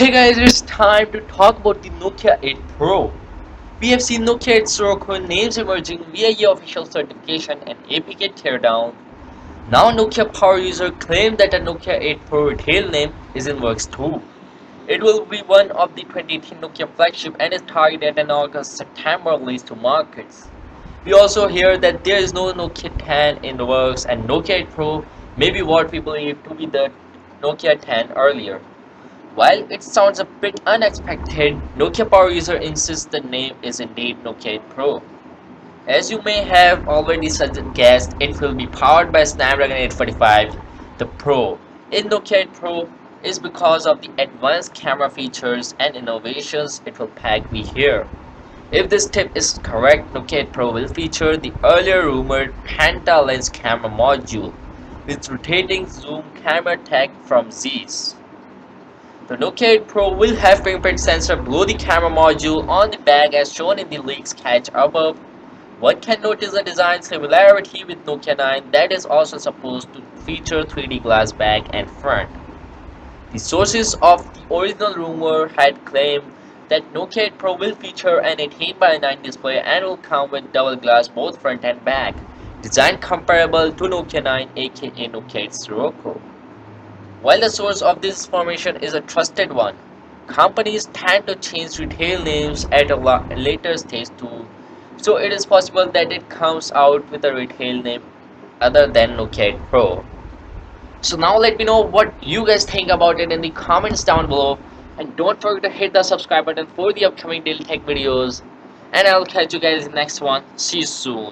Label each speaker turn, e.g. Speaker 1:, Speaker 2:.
Speaker 1: Hey guys, it's time to talk about the Nokia 8 Pro. We have seen Nokia 8 Sirocco names emerging via official certification and APK teardown. Now Nokia power user claim that a Nokia 8 Pro retail name is in works too. It will be one of the 2018 Nokia flagship and is targeted at an August-September release to markets. We also hear that there is no Nokia 10 in the works and Nokia 8 Pro may be what we believe to be the Nokia 10 earlier. While it sounds a bit unexpected, Nokia power user insists the name is indeed Nokia 8 Pro. As you may have already guessed, it will be powered by Snapdragon 845. The Pro in Nokia 8 Pro is because of the advanced camera features and innovations it will pack we hear. If this tip is correct, Nokia 8 Pro will feature the earlier rumored penta-lens camera module with rotating zoom camera tech from Zeiss. The Nokia 8 Pro will have fingerprint sensor below the camera module on the back as shown in the leak sketch above. One can notice a design similarity with Nokia 9 that is also supposed to feature 3D glass back and front. The sources of the original rumor had claimed that Nokia 8 Pro will feature an 18:9 display and will come with double glass both front and back, design comparable to Nokia 9 aka Nokia 8 Sirocco. While the source of this information is a trusted one, companies tend to change retail names at a later stage too, so it is possible that it comes out with a retail name other than Nokia 8 Pro. So now let me know what you guys think about it in the comments down below, and don't forget to hit the subscribe button for the upcoming daily tech videos, and I'll catch you guys in the next one. See you soon.